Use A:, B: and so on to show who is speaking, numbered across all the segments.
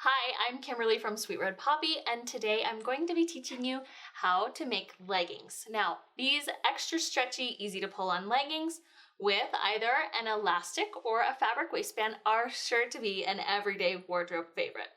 A: Hi, I'm Kimberly from Sweet Red Poppy, and today I'm going to be teaching you how to make leggings. Now, these extra stretchy, easy to pull on leggings with either an elastic or a fabric waistband are sure to be an everyday wardrobe favorite.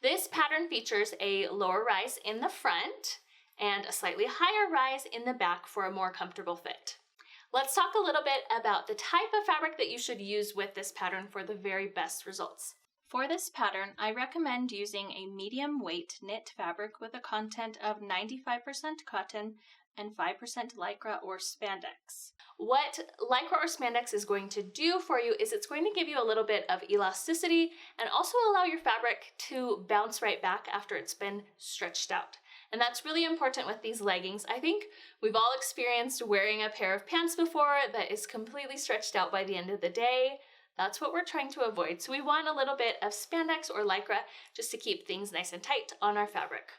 A: This pattern features a lower rise in the front and a slightly higher rise in the back for a more comfortable fit. Let's talk a little bit about the type of fabric that you should use with this pattern for the very best results. For this pattern, I recommend using a medium weight knit fabric with a content of 95% cotton and 5% lycra or spandex. What lycra or spandex is going to do for you is it's going to give you a little bit of elasticity and also allow your fabric to bounce right back after it's been stretched out. And that's really important with these leggings. I think we've all experienced wearing a pair of pants before that is completely stretched out by the end of the day. That's what we're trying to avoid. So we want a little bit of spandex or lycra just to keep things nice and tight on our fabric.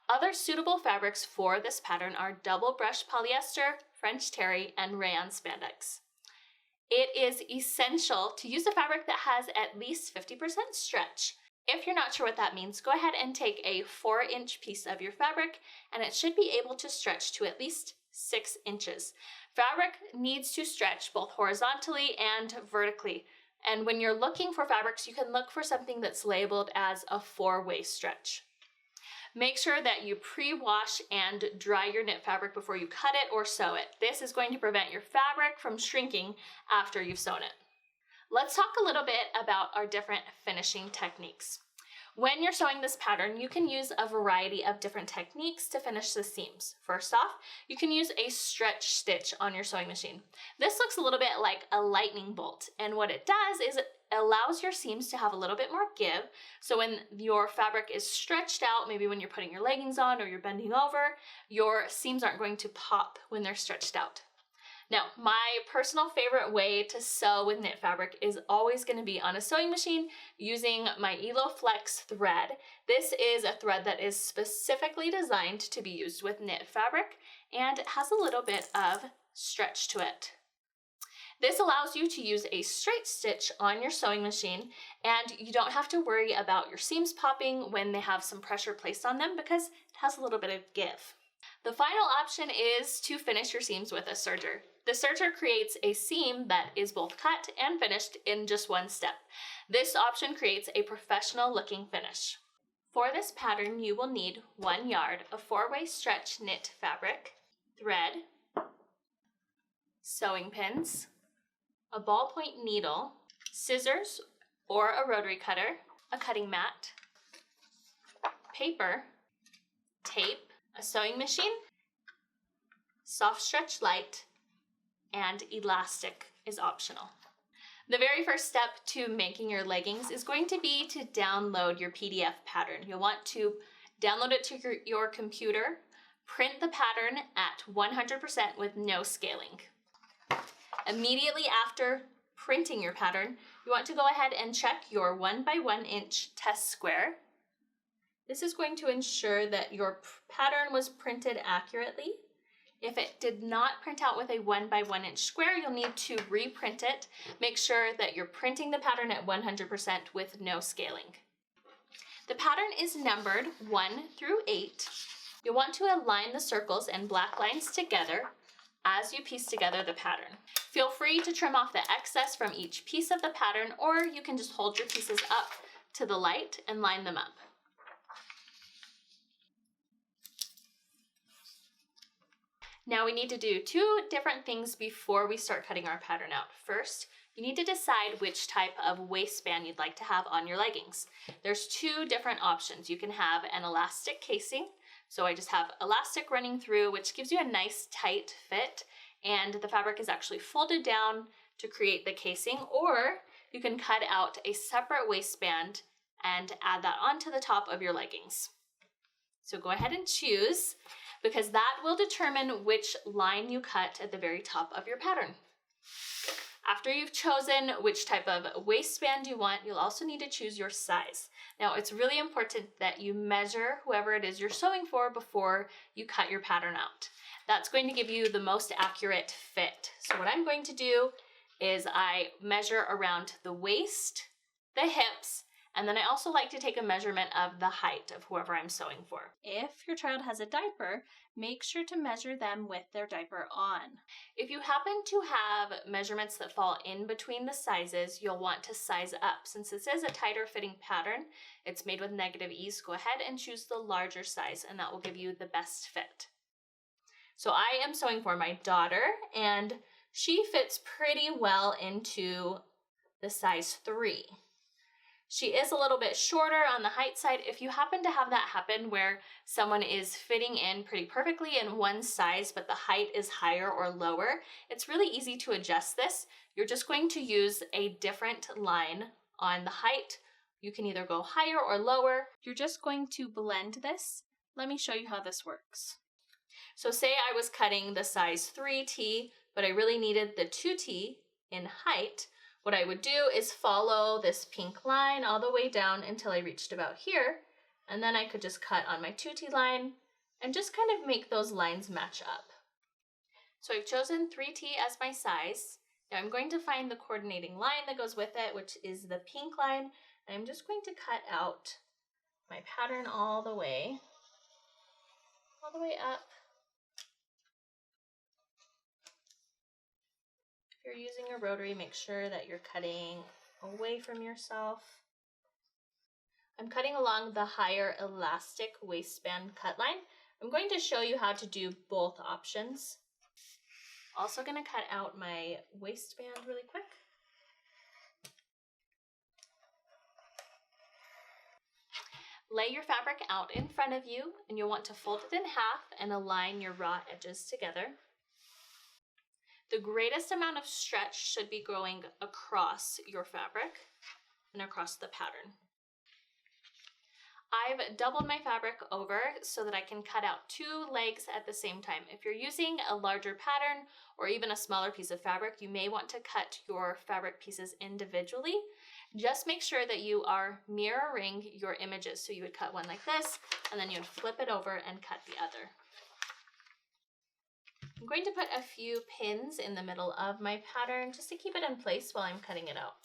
A: Other suitable fabrics for this pattern are double brush polyester, French terry, and rayon spandex. It is essential to use a fabric that has at least 50% stretch. If you're not sure what that means, go ahead and take a 4-inch piece of your fabric and it should be able to stretch to at least 6 inches. Fabric needs to stretch both horizontally and vertically. And when you're looking for fabrics, you can look for something that's labeled as a 4-way stretch. Make sure that you pre-wash and dry your knit fabric before you cut it or sew it. This is going to prevent your fabric from shrinking after you've sewn it. Let's talk a little bit about our different finishing techniques. When you're sewing this pattern, you can use a variety of different techniques to finish the seams. First off, you can use a stretch stitch on your sewing machine. This looks a little bit like a lightning bolt, and what it does is it allows your seams to have a little bit more give, so when your fabric is stretched out, maybe when you're putting your leggings on or you're bending over, your seams aren't going to pop when they're stretched out. Now, my personal favorite way to sew with knit fabric is always going to be on a sewing machine using my Elo Flex thread. This is a thread that is specifically designed to be used with knit fabric, and it has a little bit of stretch to it. This allows you to use a straight stitch on your sewing machine, and you don't have to worry about your seams popping when they have some pressure placed on them because it has a little bit of give. The final option is to finish your seams with a serger. The serger creates a seam that is both cut and finished in just one step. This option creates a professional looking finish. For this pattern, you will need 1 yard of 4-way stretch knit fabric, thread, sewing pins, a ballpoint needle, scissors or a rotary cutter, a cutting mat, paper, tape, a sewing machine, soft stretch light, and elastic is optional. The very first step to making your leggings is going to be to download your PDF pattern. You'll want to download it to your computer, print the pattern at 100% with no scaling. Immediately after printing your pattern, you want to go ahead and check your 1 by 1 inch test square. This is going to ensure that your pattern was printed accurately. If it did not print out with a 1 by 1 inch square, you'll need to reprint it. Make sure that you're printing the pattern at 100% with no scaling. The pattern is numbered 1 through 8. You'll want to align the circles and black lines together as you piece together the pattern. Feel free to trim off the excess from each piece of the pattern, or you can just hold your pieces up to the light and line them up. Now we need to do 2 different things before we start cutting our pattern out. First, you need to decide which type of waistband you'd like to have on your leggings. There's 2 different options. You can have an elastic casing. So I just have elastic running through, which gives you a nice tight fit, and the fabric is actually folded down to create the casing, or you can cut out a separate waistband and add that onto the top of your leggings. So go ahead and choose, because that will determine which line you cut at the very top of your pattern. After you've chosen which type of waistband you want, you'll also need to choose your size. Now, it's really important that you measure whoever it is you're sewing for before you cut your pattern out. That's going to give you the most accurate fit. So what I'm going to do is I measure around the waist, the hips, And then I also like to take a measurement of the height of whoever I'm sewing for. If your child has a diaper, make sure to measure them with their diaper on. If you happen to have measurements that fall in between the sizes, you'll want to size up. Since this is a tighter fitting pattern, it's made with negative ease, go ahead and choose the larger size and that will give you the best fit. So I am sewing for my daughter and she fits pretty well into the size 3. She is a little bit shorter on the height side. If you happen to have that happen where someone is fitting in pretty perfectly in one size, but the height is higher or lower, it's really easy to adjust this. You're just going to use a different line on the height. You can either go higher or lower. You're just going to blend this. Let me show you how this works. So say I was cutting the size 3T, but I really needed the 2T in height. What I would do is follow this pink line all the way down until I reached about here, and then I could just cut on my 2T line and just kind of make those lines match up. So I've chosen 3T as my size. Now I'm going to find the coordinating line that goes with it, which is the pink line, and I'm just going to cut out my pattern all the way up. If you're using a rotary, make sure that you're cutting away from yourself. I'm cutting along the higher elastic waistband cut line. I'm going to show you how to do both options. Also going to cut out my waistband really quick. Lay your fabric out in front of you and you'll want to fold it in half and align your raw edges together. The greatest amount of stretch should be going across your fabric and across the pattern. I've doubled my fabric over so that I can cut out 2 legs at the same time. If you're using a larger pattern or even a smaller piece of fabric, you may want to cut your fabric pieces individually. Just make sure that you are mirroring your images. So you would cut one like this, and then you'd flip it over and cut the other. I'm going to put a few pins in the middle of my pattern just to keep it in place while I'm cutting it out.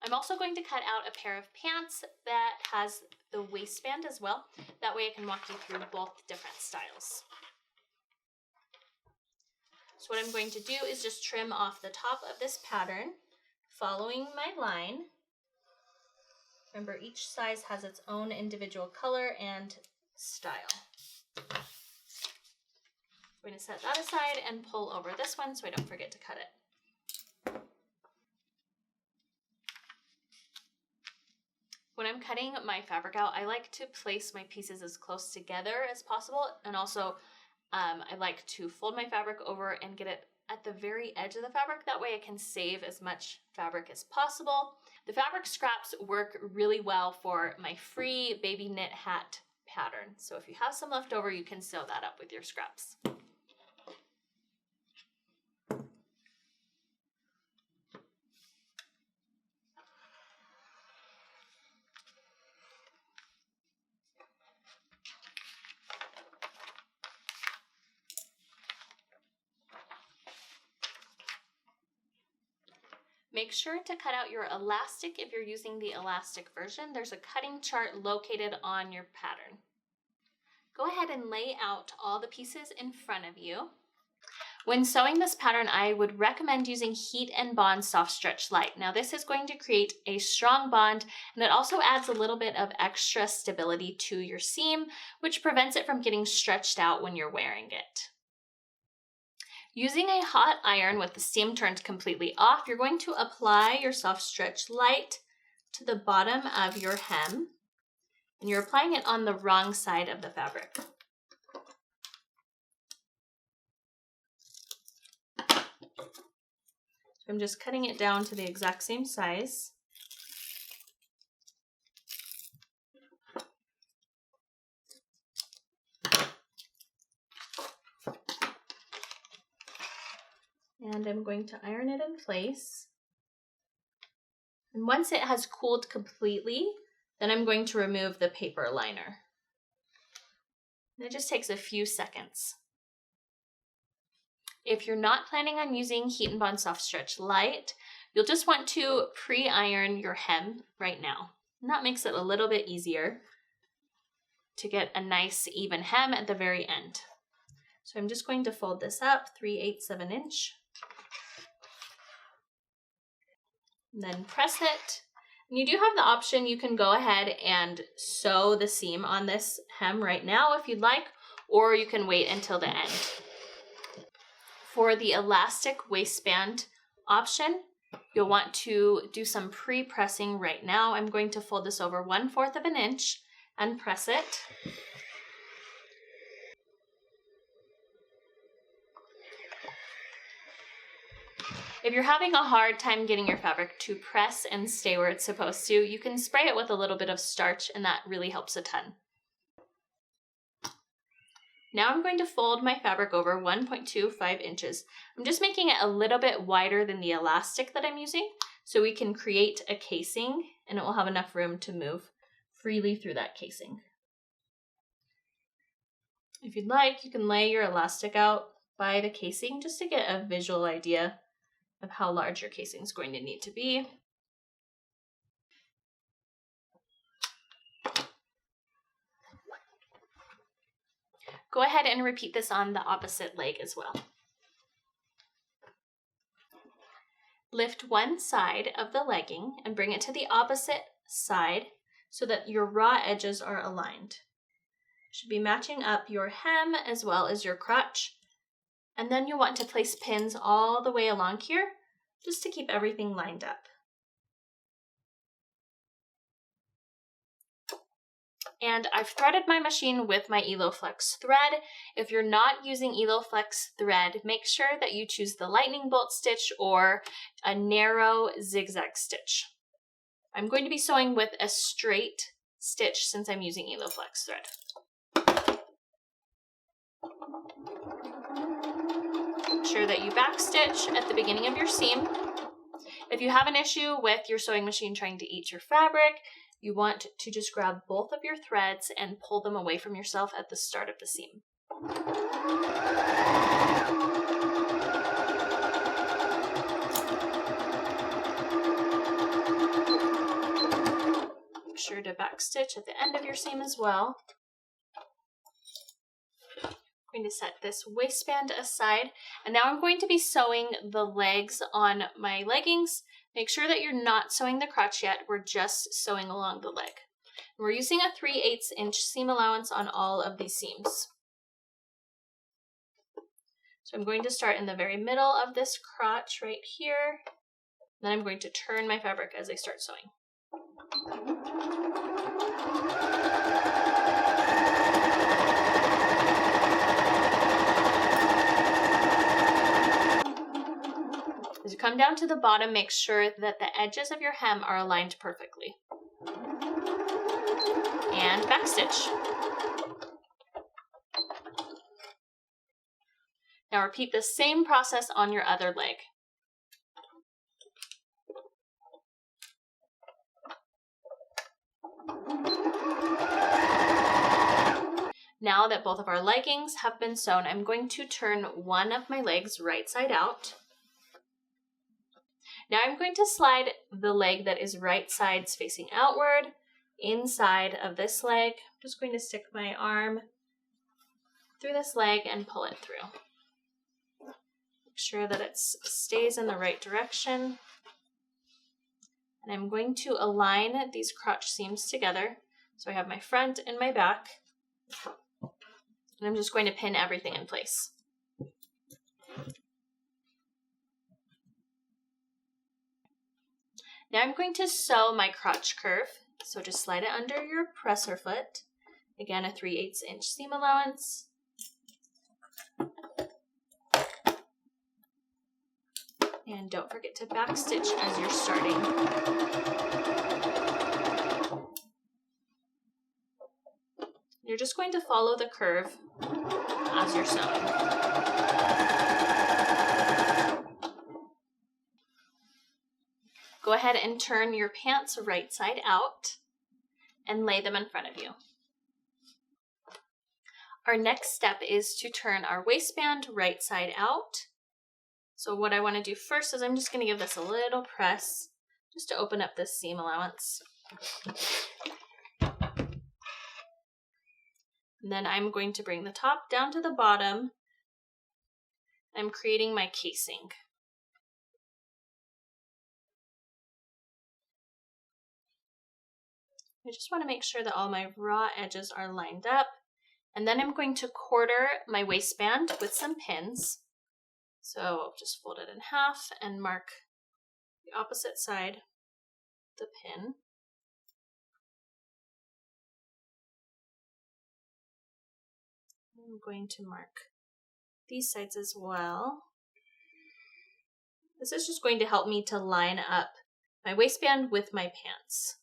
A: I'm also going to cut out a pair of pants that has the waistband as well. That way I can walk you through both different styles. So what I'm going to do is just trim off the top of this pattern, following my line. Remember, each size has its own individual color and style. I'm going to set that aside and pull over this one so I don't forget to cut it. When I'm cutting my fabric out, I like to place my pieces as close together as possible, and also I like to fold my fabric over and get it at the very edge of the fabric. That way I can save as much fabric as possible. The fabric scraps work really well for my free baby knit hat pattern. So if you have some left over, you can sew that up with your scraps. Make sure to cut out your elastic if you're using the elastic version. There's a cutting chart located on your pattern. Go ahead and lay out all the pieces in front of you. When sewing this pattern, I would recommend using Heat and Bond Soft Stretch Light. Now this is going to create a strong bond, and it also adds a little bit of extra stability to your seam, which prevents it from getting stretched out when you're wearing it. Using a hot iron with the seam turned completely off, you're going to apply your Soft Stretch Light to the bottom of your hem, and you're applying it on the wrong side of the fabric. So I'm just cutting it down to the exact same size. And I'm going to iron it in place. And once it has cooled completely, then I'm going to remove the paper liner. And it just takes a few seconds. If you're not planning on using Heat and Bond Soft Stretch Light, you'll just want to pre-iron your hem right now. And that makes it a little bit easier to get a nice even hem at the very end. So I'm just going to fold this up 3/8 of an inch. And then press it. And you do have the option, you can go ahead and sew the seam on this hem right now if you'd like, or you can wait until the end. For the elastic waistband option, you'll want to do some pre-pressing right now. I'm going to fold this over 1/4 of an inch and press it. If you're having a hard time getting your fabric to press and stay where it's supposed to, you can spray it with a little bit of starch and that really helps a ton. Now I'm going to fold my fabric over 1.25 inches. I'm just making it a little bit wider than the elastic that I'm using so we can create a casing and it will have enough room to move freely through that casing. If you'd like, you can lay your elastic out by the casing just to get a visual idea of how large your casing is going to need to be. Go ahead and repeat this on the opposite leg as well. Lift one side of the legging and bring it to the opposite side so that your raw edges are aligned. Should be matching up your hem as well as your crotch. And then you'll want to place pins all the way along here just to keep everything lined up. And I've threaded my machine with my EloFlex thread. If you're not using EloFlex thread, make sure that you choose the lightning bolt stitch or a narrow zigzag stitch. I'm going to be sewing with a straight stitch since I'm using EloFlex thread. Make sure that you back stitch at the beginning of your seam. If you have an issue with your sewing machine trying to eat your fabric, you want to just grab both of your threads and pull them away from yourself at the start of the seam. Make sure to back stitch at the end of your seam as well. I'm going to set this waistband aside, and now I'm going to be sewing the legs on my leggings. Make sure that you're not sewing the crotch yet, we're just sewing along the leg. We're using a 3/8 inch seam allowance on all of these seams. So I'm going to start in the very middle of this crotch right here. Then I'm going to turn my fabric as I start sewing. As you come down to the bottom, make sure that the edges of your hem are aligned perfectly. And backstitch. Now repeat the same process on your other leg. Now that both of our leggings have been sewn, I'm going to turn one of my legs right side out. Now I'm going to slide the leg that is right sides facing outward inside of this leg. I'm just going to stick my arm through this leg and pull it through. Make sure that it stays in the right direction. And I'm going to align these crotch seams together. So I have my front and my back. And I'm just going to pin everything in place. Now I'm going to sew my crotch curve. So just slide it under your presser foot. Again, a 3/8 inch seam allowance. And don't forget to backstitch as you're starting. You're just going to follow the curve as you're sewing. Go ahead and turn your pants right side out and lay them in front of you. Our next step is to turn our waistband right side out. So what I want to do first is I'm just going to give this a little press just to open up this seam allowance. And then I'm going to bring the top down to the bottom. I'm creating my casing. I just want to make sure that all my raw edges are lined up. And then I'm going to quarter my waistband with some pins. So I'll just fold it in half and mark the opposite side, the pin. I'm going to mark these sides as well. This is just going to help me to line up my waistband with my pants.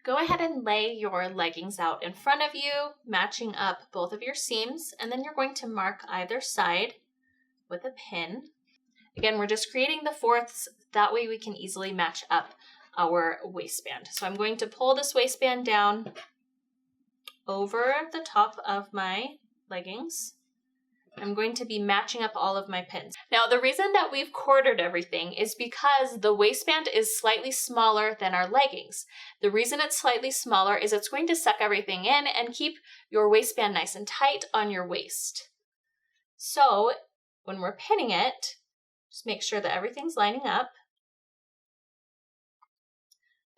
A: Go ahead and lay your leggings out in front of you, matching up both of your seams, and then you're going to mark either side with a pin. Again, we're just creating the fourths, that way we can easily match up our waistband. So I'm going to pull this waistband down over the top of my leggings. I'm going to be matching up all of my pins. Now, the reason that we've quartered everything is because the waistband is slightly smaller than our leggings. The reason it's slightly smaller is it's going to suck everything in and keep your waistband nice and tight on your waist. So when we're pinning it, just make sure that everything's lining up.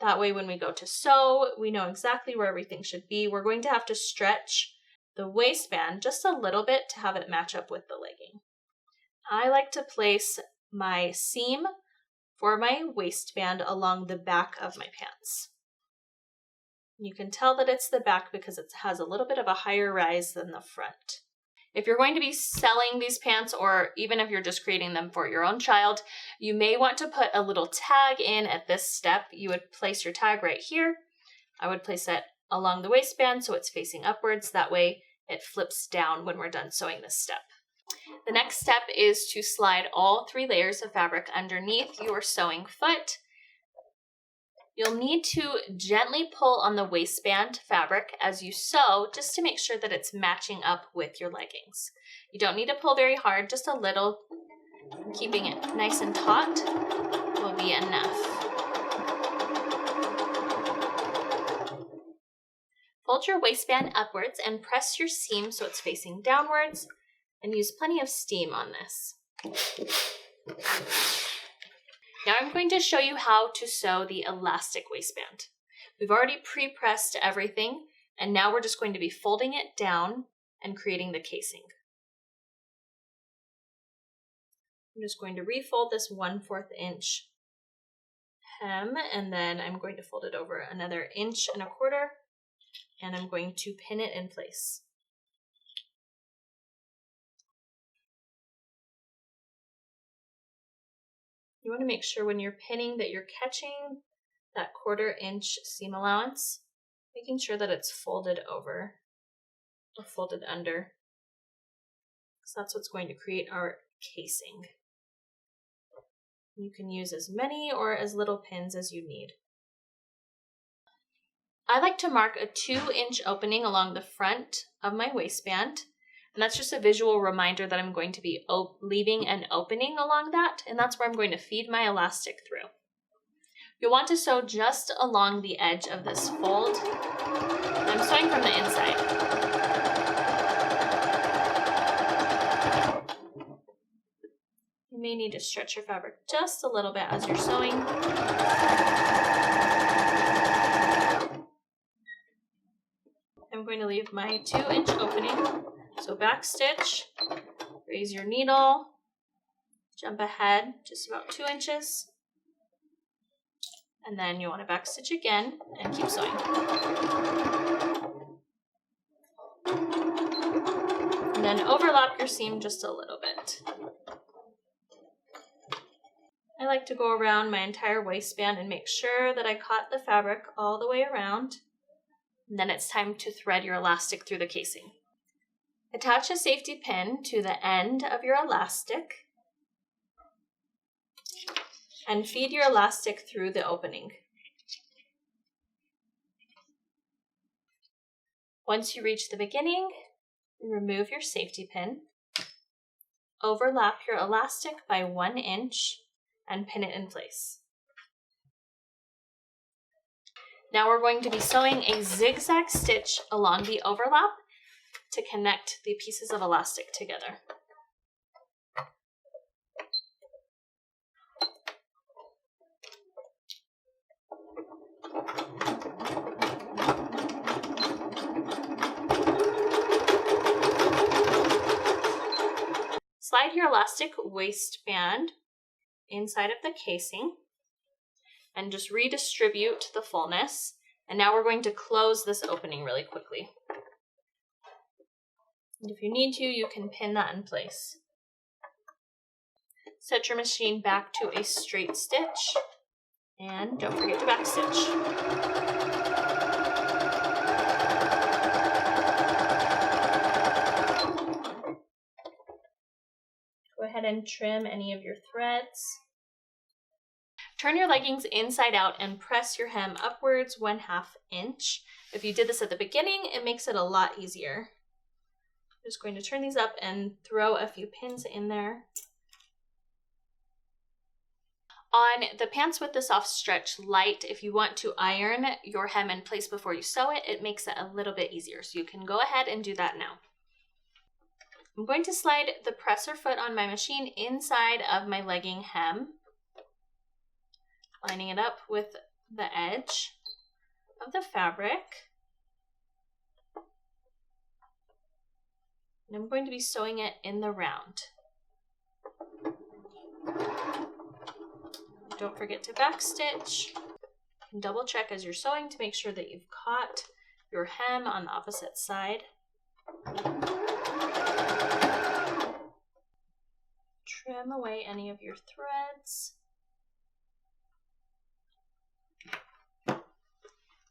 A: That way when we go to sew, we know exactly where everything should be. We're going to have to stretch the waistband just a little bit to have it match up with the legging. I like to place my seam for my waistband along the back of my pants. You can tell that it's the back because it has a little bit of a higher rise than the front. If you're going to be selling these pants, or even if you're just creating them for your own child, you may want to put a little tag in at this step. You would place your tag right here. I would place it along the waistband so it's facing upwards. That way it flips down when we're done sewing this step. The next step is to slide all 3 layers of fabric underneath your sewing foot. You'll need to gently pull on the waistband fabric as you sew just to make sure that it's matching up with your leggings. You don't need to pull very hard, just a little. Keeping it nice and taut will be enough. Fold your waistband upwards and press your seam so it's facing downwards, and use plenty of steam on this. Now I'm going to show you how to sew the elastic waistband. We've already pre-pressed everything, and now we're just going to be folding it down and creating the casing. I'm just going to refold this 1/4 inch hem, and then I'm going to fold it over another 1.25 inches, and I'm going to pin it in place. You want to make sure when you're pinning that you're catching that 1/4 inch seam allowance, making sure that it's folded over or folded under, because that's what's going to create our casing. You can use as many or as little pins as you need. I like to mark a 2-inch opening along the front of my waistband. And that's just a visual reminder that I'm going to be leaving an opening along that, and that's where I'm going to feed my elastic through. You'll want to sew just along the edge of this fold. I'm sewing from the inside. You may need to stretch your fabric just a little bit as you're sewing. I'm going to leave my 2-inch opening. So back stitch, raise your needle, jump ahead just about 2 inches, and then you want to back stitch again and keep sewing. And then overlap your seam just a little bit. I like to go around my entire waistband and make sure that I caught the fabric all the way around. And then it's time to thread your elastic through the casing. Attach a safety pin to the end of your elastic and feed your elastic through the opening. Once you reach the beginning, remove your safety pin, overlap your elastic by 1 inch, and pin it in place. Now we're going to be sewing a zigzag stitch along the overlap to connect the pieces of elastic together. Slide your elastic waistband inside of the casing and just redistribute the fullness. And now we're going to close this opening really quickly. And if you need to, you can pin that in place. Set your machine back to a straight stitch and don't forget to backstitch. Go ahead and trim any of your threads. Turn your leggings inside out and press your hem upwards 1/2 inch. If you did this at the beginning, it makes it a lot easier. I'm just going to turn these up and throw a few pins in there. On the pants with the soft stretch light, if you want to iron your hem in place before you sew it, it makes it a little bit easier. So you can go ahead and do that now. I'm going to slide the presser foot on my machine inside of my legging hem, lining it up with the edge of the fabric. And I'm going to be sewing it in the round. Don't forget to backstitch. And double check as you're sewing to make sure that you've caught your hem on the opposite side. Trim away any of your threads.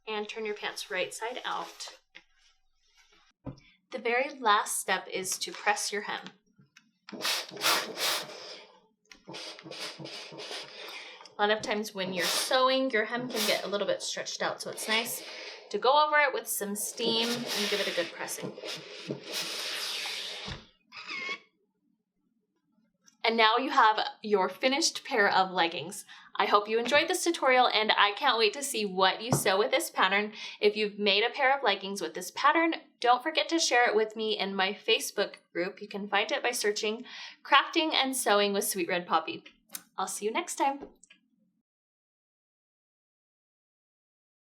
A: And turn your pants right side out. The very last step is to press your hem. A lot of times when you're sewing, your hem can get a little bit stretched out, so it's nice to go over it with some steam and give it a good pressing. And now you have your finished pair of leggings. I hope you enjoyed this tutorial and I can't wait to see what you sew with this pattern. If you've made a pair of leggings with this pattern, don't forget to share it with me in my Facebook group. You can find it by searching Crafting and Sewing with Sweet Red Poppy. I'll see you next time.